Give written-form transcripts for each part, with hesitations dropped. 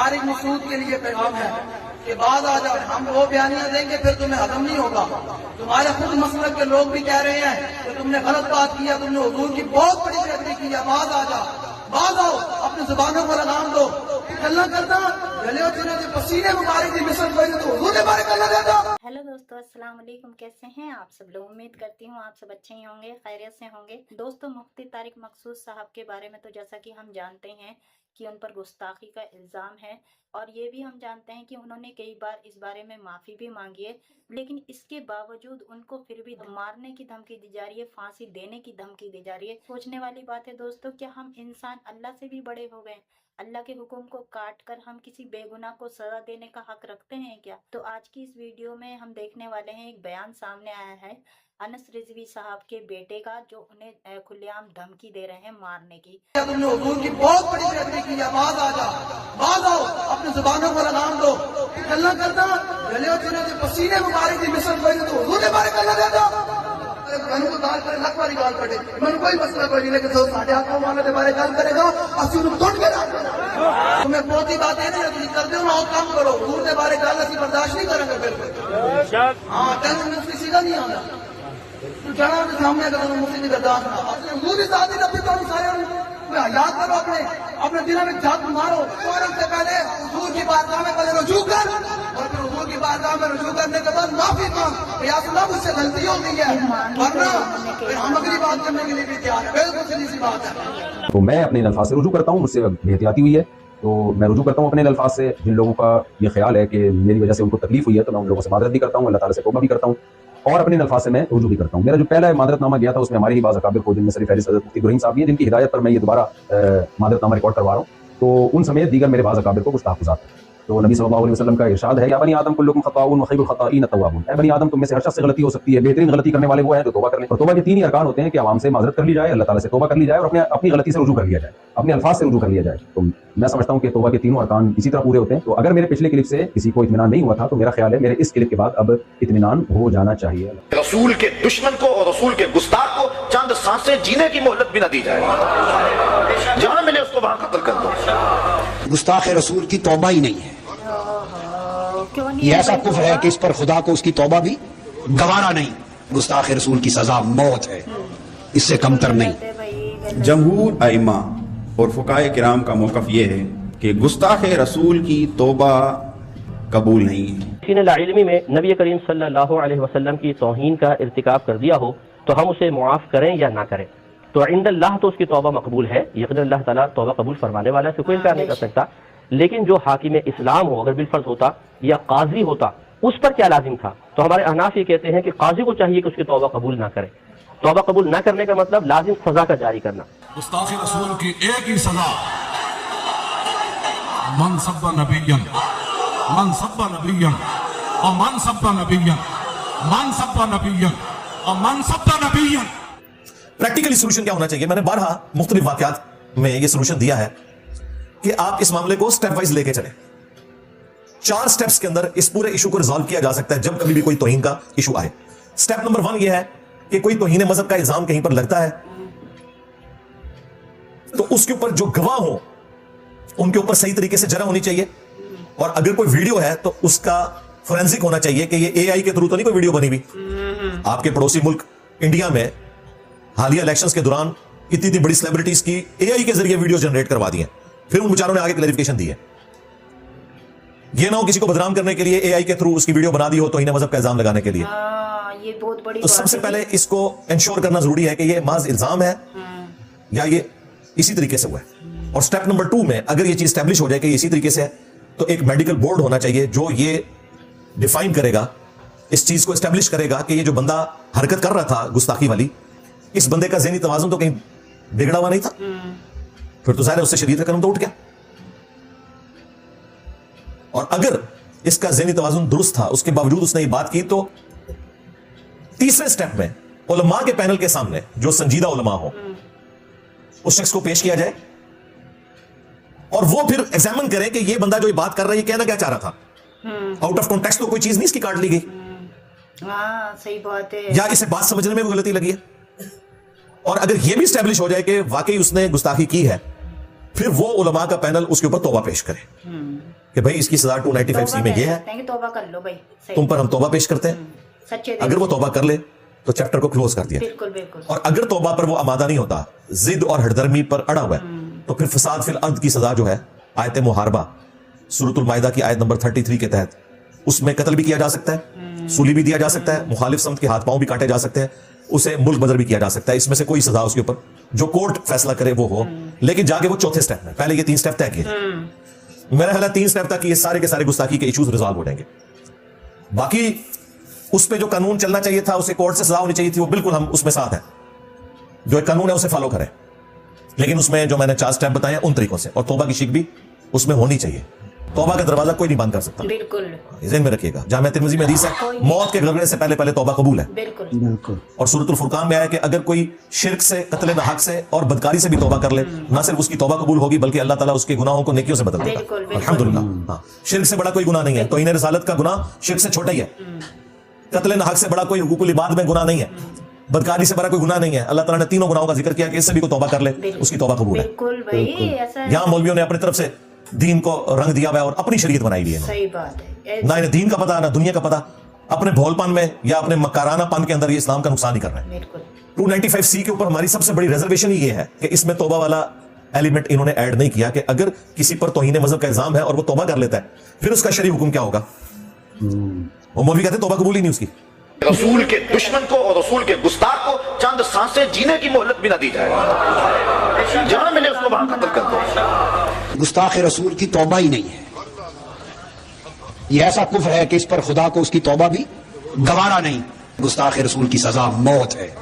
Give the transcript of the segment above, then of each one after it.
तारिक मसूद के लिए पैगाम है कि बाद आ जाओ, हम वो बयानियां देंगे फिर तुम्हें हजम नहीं होगा। तुम्हारे खुद मसलक के लोग भी कह रहे हैं कि तुमने गलत बात किया, तुमने हुजूर की बहुत बड़ी बेइज्जती की है। बाद आ जाओ, बाद आओ, अपनी जुबानों को लगाम दो। गल्ला करता गले और पसीने मुबारक की मिसल कोई तो हुजूर के बारे में गल्ला देता। हेलो दोस्तों, अस्सलाम वालेकुम। कैसे हैं आप सब लोग? उम्मीद करती हूँ आप सब अच्छे ही होंगे, खैरियत से होंगे। दोस्तों, मुफ्ती तारिक मकसूद साहब के बारे में तो जैसा कि हम जानते हैं कि उन पर गुस्ताखी का इल्ज़ाम है, और ये भी हम जानते हैं कि उन्होंने कई बार इस बारे में माफ़ी भी मांगी है, लेकिन इसके बावजूद उनको फिर भी मारने की धमकी दी जा रही है, फांसी देने की धमकी दी जा रही है। सोचने वाली बात है दोस्तों, क्या हम इंसान अल्लाह से भी बड़े हो गए? अल्लाह के हुक्म को काट कर हम किसी बेगुनाह को सजा देने का हक रखते हैं क्या? तो आज की इस वीडियो में हम देखने वाले हैं, एक बयान सामने आया है अनस रिजवी साहब के बेटे का, जो उन्हें खुलेआम धमकी दे रहे हैं मारने की। तुमने हुजूर की बहुत बड़ी बेइज्जती की है। बाद आ जाओ, बाद आओ, अपनी जुबानों को लगाम दो। गल्ला करता गले और पसीने मुबारक की मिसल कोई तो हुजूर के बारे में गल्ला देता। मैंने को गाल करे, लख वाली गाल पड़े, मैंने कोई मसला कोई नहीं, लेकिन जो साढ़े आंखों वाले के बारे गाल करेगा असि उन्हें तोड़ के रख देना। तुम्हें बहुत ही बात है ना, तुम कर दो ना, और काम करो। हुजूर के बारे गाल असि बर्दाश्त नहीं करेंगे बिल्कुल। हाँ, टेंशन में उसकी सीधा नहीं आना। तू जाना के सामने अगर मुझसे नहीं बर्दाश्त ना, अपने हुजूर की साथी रखी तो सारे याद करो, अपने दिलों में जात मारो। फौरन से पहले हुजूर की बारगाह में पहले रुजू कर, और फिर हुजूर की बारगाह में रुजू करने के बाद माफी मांग, या अल्लाह मुझसे गलती हो गई है, वरना फिर हम अगली बात करने के लिए भी तैयार है। बिल्कुल सीधी सी बात है। तो मैं अपने अल्फाज से रुजू करता हूँ, मुझसे बेहतियाती हुई है तो मैं रुजू करता हूँ अपने अल्फाज से। जिन लोगों का ये ख्याल है कि मेरी वजह से उनको तकलीफ हुई है तो मैं उन लोगों से मादरत भी करता हूँ, अल्लाह ताला से तौबा भी करता हूँ, और अपने अल्फाज से मैं रुजू भी करता हूँ। मेरा जो पहला मादरतनामा गया था उसमें हमारे ही बाज़ अकाबिर को, जिनमें शरीफ हज़रत मुफ्ती इब्राहीम साहब भी हैं, जिनकी हिदायत पर मैं ये दोबारा मादरतनामा रिकॉर्ड करवा रहा हूँ। तो उन समेत दीगर मेरे बाज़ अकाबिर को कुछ तहफ़्फ़ुज़ात हैं। तो नबी सल्लल्लाहु अलैहि वसल्लम का इरशाद है, या बनी आदम कुल्लुकुम खताउन व खैरुल खताईन तव्वाबून। ऐ बनी आदम, तुम में से हर शख्स से गलती हो सकती है, बेहतरीन गलती करने वाले वो हैं जो तौबा कर लें। और तौबा के तीन ही अरकान होते हैं कि आवाम से माज़रत कर ली जाए, अल्लाह ताला से तौबा कर ली जाए, और अपनी गलती से रुजू कर लिया जाए, अपने अल्फाज से रुजू कर लिया जाए। तो मैं समझता हूँ कि तौबा के तीनों अरकान इसी तरह पूरे होते हैं। तो अगर मेरे पिछले क्लिप से किसी को इत्मीनान नहीं हुआ था तो मेरा ख्याल है मेरे इस क्लिप के बाद अब इत्मीनान हो जाना चाहिए। रसूल के दुश्मन को और रसूल के गुस्ताख को चंद सांसें जीने की मोहलत भी न दी जाए, जहां मिले उसको वहां कत्ल कर दो। गुस्ताख रसूल की तौबा ही नहीं है। ये ऐसा कुफ्र है कि इस पर खुदा को उसकी तौबा भी गवारा नहीं। गुस्ताख रसूल की सजा मौत है, इससे कमतर नहीं। जमहूर अइम्मा और फुकाए किराम का मौक़िफ़ ये है कि गुस्ताख रसूल की तौबा कबूल नहीं है। किसी ने लाइल्मी में नबी करीम सल्लल्लाहु अलैहि वसल्लम की तौहीन का इर्तिकाब कर दिया हो तो हम उसे मुआफ़ करें या ना करें, तो इंदल्लाह तो उसकी तौबा मकबूल है। यकीनन अल्लाह ताला तौबा कबूल फरमाने वाला है, कोई इनकार नहीं कर सकता। लेकिन जो हाकिम इस्लाम हो, अगर बिलफर्ज होता या काजी होता, उस पर क्या लाजिम था? तो हमारे अहनाफ ये कहते हैं कि काजी को चाहिए कि उसकी तौबा कबूल ना करे। तौबा कबूल ना करने का मतलब लाजिम सजा का जारी करना। गुस्ताख रसूल की एक ही सजा, मन सब्बा नबिय्यन, मन सब्बा नबिय्यन, और मन सब्बा नबिय्यन, मन सब्बा नबिय्यन, और मन सब्बा नबिय्यन। प्रैक्टिकली सोल्यूशन क्या होना चाहिए? मैंने 12 मुख्तलिफ वाकयात में ये सोल्यूशन दिया है कि आप इस मामले को स्टेप वाइज लेके चलें। 4 स्टेप्स के अंदर इस पूरे इशू को रिजॉल्व किया जा सकता है जब कभी भी कोई तौहीन का इशू आए। स्टेप नंबर 1 ये है कि कोई तौहीन मजहब का इल्जाम कहीं पर लगता है तो उसके ऊपर जो गवाह हो उनके ऊपर सही तरीके से जरा होनी चाहिए, और अगर कोई वीडियो है तो उसका फोरेंसिक होना चाहिए कि ये एआई के थ्रू तो नहीं कोई वीडियो बनी हुई। आपके पड़ोसी मुल्क इंडिया में हालिया इलेक्शंस के दौरान इतनी बड़ी सेलिब्रिटीज की एआई के जरिए वीडियो जनरेट करवा दी है, फिर उन बेचारों ने आगे क्लैरिफिकेशन दी है। ये ना हो किसी को बदनाम करने के लिए एआई के थ्रू उसकी वीडियो बना दी हो तो इन्हें मजहब का इल्जाम लगाने के लिए। ये बहुत बड़ी तो सबसे पहले इसको इंश्योर करना जरूरी है कि ये माज इल्जाम है या ये इसी तरीके से हुआ है। और स्टेप नंबर 2 में अगर ये चीज स्टैब्लिश हो जाए कि इसी तरीके से है तो एक मेडिकल बोर्ड होना चाहिए जो ये डिफाइन करेगा, इस चीज को स्टैब्लिश करेगा कि ये जो बंदा हरकत कर रहा था गुस्ताखी वाली, इस बंदे का ज़हनी तवाज़ुन तो कहीं बिगड़ा हुआ नहीं था, फिर तो ज़ाहिर है उससे शरीयत का कलम तो उठ गया। और अगर इसका ज़हनी तवाज़ुन दुरुस्त था उसके बावजूद उसने ये बात की तो तीसरे स्टेप में उलमा के पैनल के सामने जो संजीदा उलमा हो उस शख्स को पेश किया जाए और वो फिर एग्जामिन करें कि ये बंदा जो ये बात कर रहा है ये कहना क्या चाह रहा था। आउट ऑफ कॉन्टेक्स्ट तो कोई चीज नहीं इसकी काट ली गई। सही बात है। या इसे बात समझने में कोई गलती लगी है। और अगर ये भी स्टैब्लिश हो जाए कि वाकई उसने गुस्ताखी की है फिर वो उलमा का पैनल उसके ऊपर तौबा पेश करे कि भाई इसकी सजा 295C में ये है, तौबा कर लो भाई, तुम पर हम तौबा पेश करते हैं। सच्चे अगर वो तौबा कर ले तो चैप्टर को क्लोज कर दिया। बिल्कुल बिल्कुल। और अगर तौबा पर वो आमादा नहीं होता, जिद और हरदर्मी पर अड़ा हुआ है, तो फिर फसाद फिल अर्द की सजा जो है आयत मुहारबा सूरतुल माइदा की आयत नंबर 33 के तहत उसमें कत्ल भी किया जा सकता है, सूली भी दिया जा सकता है, मुखालिफ समत के हाथ पांव भी काटे जा सकते हैं, उसे मुल्क बदर भी किया जा सकता है। इसमें से कोई सजा उसके ऊपर जो कोर्ट फैसला करे वो हो, लेकिन जाके वो चौथे स्टेप में, पहले ये 3 स्टेप तय किए, मेरा ख्याल है 3 स्टेप तक ये सारे के सारे गुस्ताखी के इश्यूज रिजॉल्व हो जाएंगे। बाकी उस पे जो कानून चलना चाहिए था, उसे कोर्ट से सजा होनी चाहिए थी, वो बिल्कुल हम उसमें साथ हैं, जो एक कानून है उसे फॉलो करें, लेकिन उसमें जो मैंने 4 स्टेप बताए उन तरीकों से, और तौबा की शिक भी उसमें होनी चाहिए। तौबा का दरवाजा कोई नहीं बंद कर सकता, बिल्कुल ज़हन में रखिएगा। जामिया तिरमिज़ी में हदीस है, मौत के गड़बड़े से पहले तौबा कबूल है। बिल्कुल। और सूरतुल फुरकान में आया कि अगर कोई शिर्क से, कत्ल नाहक से और बदकारी से भी तौबा कर ले, ना सिर्फ उसकी तौबा कबूल होगी बल्कि अल्लाह ताला उसके गुनाहों को नेकियों से बदल देगा। अल्हम्दुलिल्लाह। हाँ, शिर्क से बड़ा कोई गुनाह नहीं है, तो इन्हें रिसालत का गुनाह शिर्क से छोटा ही है। कत्ल नाहक से बड़ा कोई हुकूकुल इबाद में गुनाह नहीं है, बदकारी से बड़ा कोई गुनाह नहीं है। अल्लाह ताला ने तीनों गुनाहों का जिक्र किया कि इससे भी कोई तौबा कर ले उसकी तौबा कबूल है। यहाँ मौलवियों ने अपनी तरफ से दीन को रंग दिया हुआ है और अपनी शरीयत बनाई हुई है। सही बात है। ना इन्हें दीन का पता ना दुनिया का पता, अपने भोलपन में या अपने मकारानापन के अंदर ये इस्लाम का नुकसान ही कर रहे हैं। 295C के ऊपर हमारी सबसे बड़ी रिजर्वेशन ये है कि इसमें तौबा वाला एलिमेंट इन्होंने ऐड नहीं किया कि अगर किसी पर तौहीन मजहब का इल्जाम है और वो तौबा कर लेता है, फिर उसका शरई हुक्म क्या होगा? वो मौलवी कहते तौबा कबूल ही नहीं उसकी। रसूल के दुश्मन को और रसूल के गुस्ताख को चंद सांसें जीने की मोहलत भी ना दी जाए, जहां मिले उसको वहां कत्ल कर दो। गुस्ताख रसूल की तौबा ही नहीं है, ये ऐसा कुफ्र है कि इस पर खुदा को उसकी तौबा भी गवारा नहीं। गुस्ताख रसूल की सजा मौत है,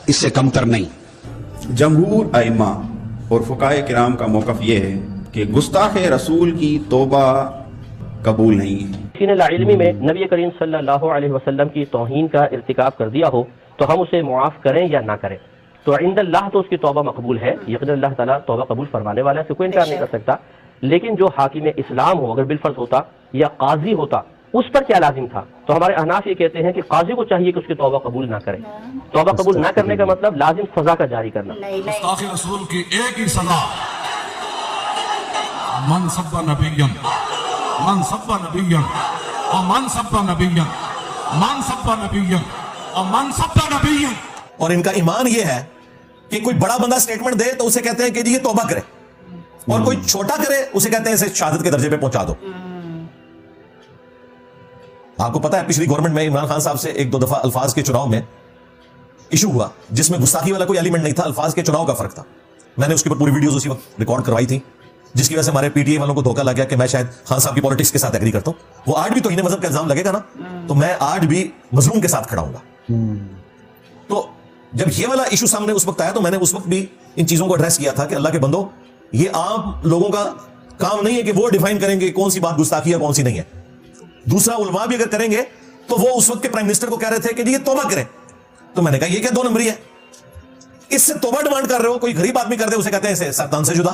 इससे कमतर नहीं। जमहूर अइम्मा और फुकाए किराम का मौक़िफ़ ये है कि गुस्ताख रसूल की तौबा कबूल नहीं है। इल्मी में नबी करीम सल्लल्लाहु अलैहि वसल्लम की तौहीन का इर्तिकाब कर दिया हो तो हम उसे मुआफ़ करें या ना करें, तो इंदल्लाह तो उसकी तौबा मकबूल है, यकीनन अल्लाह ताला तौबा कबूल फरमाने वाला है, कोई इनकार नहीं कर सकता। लेकिन जो हाकिम इस्लाम हो, अगर बिलफर्ज होता या काजी होता, उस पर क्या लाजिम था? तो हमारे अहनाफ ये कहते हैं कि काजी को चाहिए कि उसकी तौबा कबूल ना करे। तौबा कबूल ना करने का मतलब लाजिम सजा का जारी करना। गुस्ताख रसूल की एक ही सजा, मन सब्बा नबिय्यन और मन सब्बा नबिय्यन। और इनका ईमान ये है कि कोई बड़ा बंदा स्टेटमेंट दे तो उसे कहते हैं कि जी ये तौबा करे, और कोई छोटा करे उसे कहते हैं इसे शहादत के दर्जे पे पहुंचा दो। आपको पता है पिछली गवर्नमेंट में इमरान खान साहब से 1-2 दफा अल्फाज के चुनाव में इशू हुआ जिसमें गुस्ताखी वाला कोई एलिमेंट नहीं था, अल्फाज के चुनाव का फर्क था। मैंने उसके ऊपर पूरी वीडियोस उसी वक्त रिकॉर्ड करवाई थी, जिसकी वजह से हमारे पीटीआई वालों को धोखा लग गया कि मैं शायद खान साहब की पॉलिटिक्स के साथ एग्री करता हूं। वो आज भी तौहीन मजहब का इल्जाम लगेगा ना, तो मैं आज भी मजलूम के साथ खड़ा हूंगा। तो जब ये वाला इशू सामने उस वक्त आया तो मैंने उस वक्त भी इन चीजों को एड्रेस किया था कि अल्लाह के बंदो, ये आम लोगों का काम नहीं है कि वो डिफाइन करेंगे कौन सी बात गुस्ताखी है कौन सी नहीं है। दूसरा, उलमा भी अगर करेंगे तो वो उस वक्त के प्राइम मिनिस्टर को कह रहे थे कि ये तौबा करें, तो मैंने कहा ये क्या 2 नंबरी है, इससे तौबा डिमांड कर रहे हो। कोई गरीब आदमी कर दे उसे कहते हैं इसे सरतान से जुदा।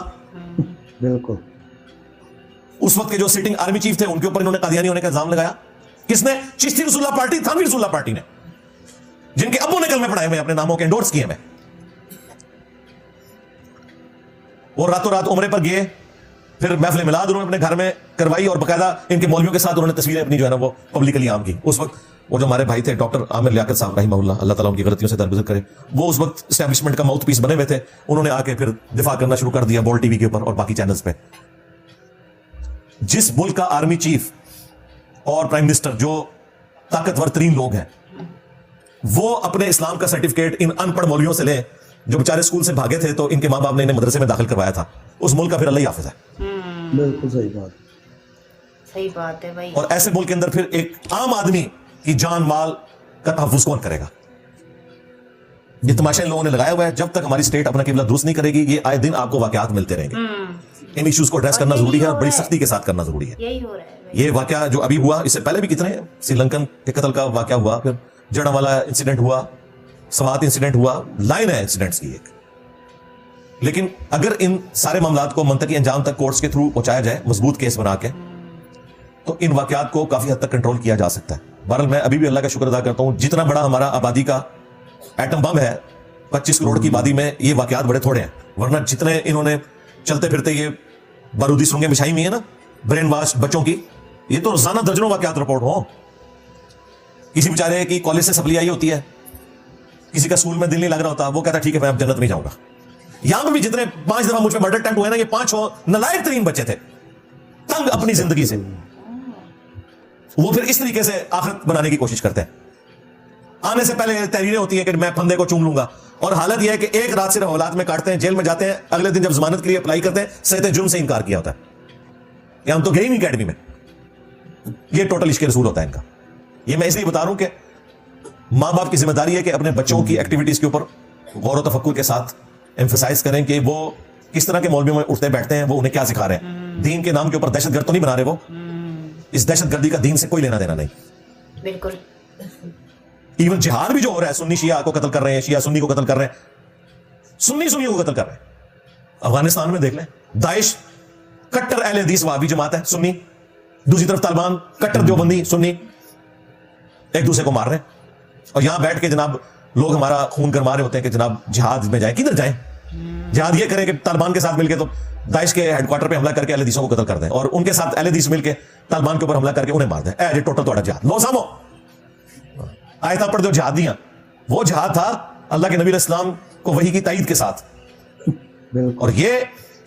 बिल्कुल। उस वक्त के जो सिटिंग आर्मी चीफ थे उनके ऊपर इन्होंने कादियानी होने का इल्जाम लगाया। किसने? चिश्ती रसूलुल्लाह पार्टी, थानवी रसूलुल्लाह पार्टी ने, जिनके अब्बू ने कलमे पढ़ाए हुए अपने नामों के एंडोर्स किए हैं। वो रातों रात उम्रे पर गए, फिर महफिल मिलाद उन्होंने अपने घर में करवाई और बकायदा इनके मौलवियों के साथ उन्होंने तस्वीरें अपनी जो है ना वो पब्लिकली आम की। उस वक्त वो जो हमारे भाई थे डॉक्टर आमिर लियाकत साहब रहिमहुल्लाह, अल्लाह ताला उनकी गलतियों से दरगुजर करे, वो उस वक्त एस्टैब्लिशमेंट का माउथ पीस बने हुए थे। उन्होंने आके फिर दिफा करना शुरू कर दिया बोल टीवी के ऊपर और बाकी चैनल्स पे। जिस मुल्क का आर्मी चीफ और प्राइम मिनिस्टर जो ताकतवर तरीन लोग हैं, वो अपने इस्लाम का सर्टिफिकेट इन अनपढ़ मौलवियों से लें जो बेचारे स्कूल से भागे थे तो इनके माँ बाप ने इन्हें मदरसे में दाखिल करवाया था, उस मुल्क का फिर अल्लाह ही हाफिज है। बिल्कुल सही बात है भाई। और ऐसे मुल्क के अंदर फिर एक आम आदमी की जान माल का तहफ्फुज़ कौन करेगा? ये तमाशा इन लोगों ने लगाया हुआ है। जब तक हमारी स्टेट अपना किबला दुरुस्त नहीं करेगी, ये आए दिन आपको वाकयात मिलते रहेंगे। इन इश्यूज को एड्रेस करना जरूरी है और बड़ी सख्ती के साथ करना जरूरी है। यही हो रहा है। ये वाकया जो अभी हुआ, इससे पहले भी कितने श्रीलंकन के कत्ल का वाकया हुआ, फिर जड़ा वाला इंसिडेंट हुआ, स्वात इंसिडेंट हुआ, लाइन है इंसिडेंट्स की एक। लेकिन अगर इन सारे मामलात को मंतकी अंजाम तक कोर्ट्स के थ्रू पहुंचाया जाए मजबूत केस बना के, तो इन वाकयात को काफी हद तक कंट्रोल किया जा सकता है। बहरहाल मैं अभी भी अल्लाह का शुक्र अदा करता हूं, जितना बड़ा हमारा आबादी का एटम बम है, 25 करोड़ की आबादी में ये वाकयात बड़े थोड़े हैं। वरना जितने इन्होंने चलते फिरते ये बारूदी सुरंगें बिछाई हुई है ना ब्रेन वॉश बच्चों की, ये तो रोजाना दर्जनों वाकयात रिपोर्ट हो। किसी बेचारे की कॉलेज से सप्लाई आई होती है, किसी का स्कूल में दिल नहीं लग रहा होता, वो कहता ठीक है मैं अब जन्नत में जाऊंगा। यहां पर भी जितने 5 दफा मुझ पे मर्डर अटेम्प्ट हुए ना, ये 5 नालायक तरीन बच्चे थे, तंग अपनी जिंदगी से। वो फिर इस तरीके से आखिरत बनाने की कोशिश करते हैं। आने से पहले तहरीरें होती हैं कि मैं फंदे को चूम लूंगा, और हालत यह है कि एक रात सिर्फ औलाद में काटते हैं, जेल में जाते हैं, अगले दिन जब जमानत के लिए अप्लाई करते हैं सहित जुर्म से इनकार किया होता है, या हम तो गए ही नहीं अकेडमी में। ये टोटल इश्क रसूल होता है इनका। ये मैं इसलिए बता रहा हूं कि मां बाप की जिम्मेदारी है कि अपने बच्चों की एक्टिविटीज के ऊपर गौर व तफक्कुर के साथ एम्फसाइज करें कि वो किस तरह के मौलवियों में उठते बैठते हैं, वो उन्हें क्या सिखा रहे हैं। दीन के नाम के ऊपर दहशतगर्द तो नहीं बना रहे वो, इस दहशतगर्दी का दीन से कोई लेना देना नहीं। बिल्कुल। इवन जिहाद भी जो हो रहा है, सुन्नी शिया को कत्ल कर रहे हैं, शिया सुन्नी को कत्ल कर रहे हैं, सुन्नी सुन्नी को कत्ल कर रहे हैं। अफगानिस्तान में देख लें, दाइश कट्टर अहले हदीस वहाबी जमात है सुन्नी, दूसरी तरफ तालिबान कट्टर देवबंदी सुन्नी, एक दूसरे को मार रहे हैं। और यहां बैठ के जनाब लोग हमारा खून गरमा रहे होते हैं कि जनाब जिहाद में जाएं। किधर जाएं? जिहाद ये करें कि तालिबान के साथ मिलकर तो दाइश के हेडक्वार्टर पे हमला करके अहले हदीसों को कत्ल कर दें, और उनके साथ अहले हदीस मिलकर तालिबान के ऊपर हमला करके उन्हें मार दें। ए टोटल तोड़ा जिहाद। लो सामो आयता पढ़ दो जिहाद दिया, वो जिहाद था अल्लाह के नबी इस्लाम को वही की ताईद के साथ, और ये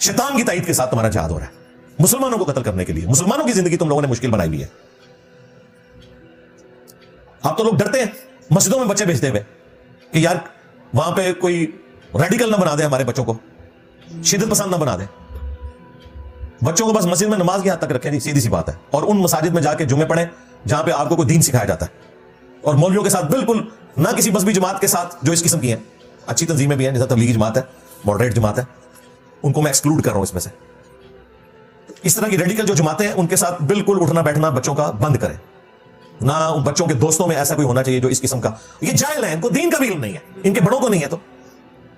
शैतान की ताईद के साथ तुम्हारा जिहाद हो रहा है मुसलमानों को कत्ल करने के लिए। मुसलमानों की जिंदगी तुम लोगों ने मुश्किल बनाई हुई है। आप तो लोग डरते हैं मस्जिदों में बच्चे भेजते हुए कि यार वहां पे कोई रेडिकल ना बना दे, हमारे बच्चों को शिद्दत पसंद ना बना दे। बच्चों को बस मस्जिद में नमाज की हद तक रखें, सीधी सी बात है, और उन मसाजिद में जाके जुमे पढ़ें जहां पे आपको कोई दीन सिखाया जाता है। और मौलवियों के साथ बिल्कुल ना, किसी मजहबी जमात के साथ जो इस किस्म की हैं, अच्छी तंजीमें भी हैं जैसे तबलीगी जमात है, मॉडरेट जमात है, उनको मैं एक्सक्लूड कर रहा हूं इसमें से। इस तरह की रेडिकल जो जमातें हैं उनके साथ बिल्कुल उठना बैठना बच्चों का बंद करें। ना बच्चों के दोस्तों में ऐसा कोई होना चाहिए जो इस किस्म का, ये जाहिल है, इनको दीन का भी इल्म नहीं है, इनके बड़ों को नहीं है। तो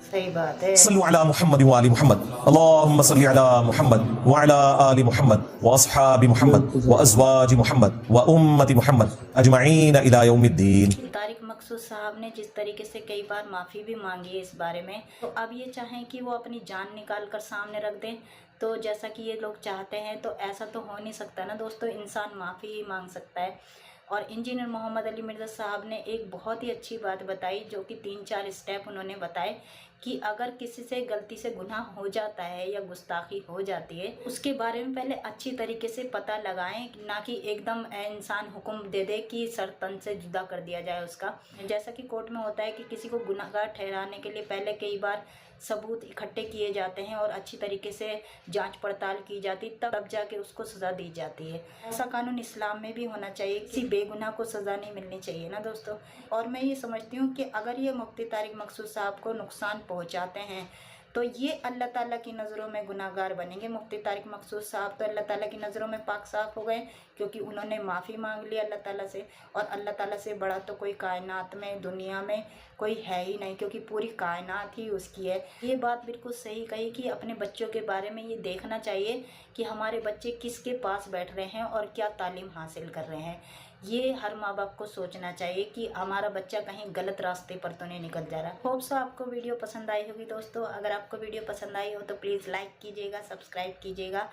सही बात है। सल्लु अला मुहम्मद व आलि मुहम्मद, अल्लाहुम्मा सल्लि अला मुहम्मद व अला आलि मुहम्मद व अस्हाबि मुहम्मद व अज़वाजि मुहम्मद व उम्मति मुहम्मद अजमईन इला यौमिद्दीन। तारिक मकसूद साहब ने जिस तरीके से कई बार माफ़ी भी मांगी है इस बारे में, तो अब ये चाहें कि वो अपनी जान निकाल कर सामने रख दें, तो जैसा कि ये लोग चाहते हैं, तो ऐसा तो हो नहीं सकता ना दोस्तों। इंसान माफ़ी ही मांग सकता है। और इंजीनियर मोहम्मद अली मिर्ज़ा साहब ने एक बहुत ही अच्छी बात बताई, जो कि 3-4 स्टेप उन्होंने बताए कि अगर किसी से गलती से गुनाह हो जाता है या गुस्ताखी हो जाती है, उसके बारे में पहले अच्छी तरीके से पता लगाएं, ना कि एकदम इंसान हुक्म दे दे कि सर तन से जुदा कर दिया जाए उसका। जैसा कि कोर्ट में होता है कि किसी को गुनाहगार ठहराने के लिए पहले कई बार सबूत इकट्ठे किए जाते हैं और अच्छी तरीके से जांच पड़ताल की जाती, तब जाके उसको सज़ा दी जाती है। ऐसा कानून इस्लाम में भी होना चाहिए, किसी बेगुनाह को सज़ा नहीं मिलनी चाहिए ना दोस्तों। और मैं ये समझती हूँ कि अगर ये मुफ्ती तारिक मकसूद साहब को नुकसान पहुँचाते हैं, तो ये अल्लाह ताला की नज़रों में गुनाहगार बनेंगे। मुफ्ती तारिक मकसूद साहब तो अल्लाह ताला की नज़रों में पाक साफ हो गए, क्योंकि उन्होंने माफ़ी मांग ली अल्लाह ताला से। और अल्लाह ताला से बड़ा तो कोई कायनात में, दुनिया में कोई है ही नहीं, क्योंकि पूरी कायनात ही उसकी है। ये बात बिल्कुल सही कही कि अपने बच्चों के बारे में ये देखना चाहिए कि हमारे बच्चे किसके पास बैठ रहे हैं और क्या तालीम हासिल कर रहे हैं। ये हर माँ बाप को सोचना चाहिए कि हमारा बच्चा कहीं गलत रास्ते पर तो नहीं निकल जा रहा। होप सो आपको वीडियो पसंद आई होगी दोस्तों। अगर आपको वीडियो पसंद आई हो तो प्लीज़ लाइक कीजिएगा, सब्सक्राइब कीजिएगा,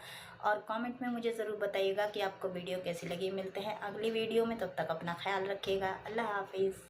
और कमेंट में मुझे ज़रूर बताइएगा कि आपको वीडियो कैसी लगी। मिलते हैं अगली वीडियो में, तब तक अपना ख्याल रखिएगा। अल्लाह हाफिज़।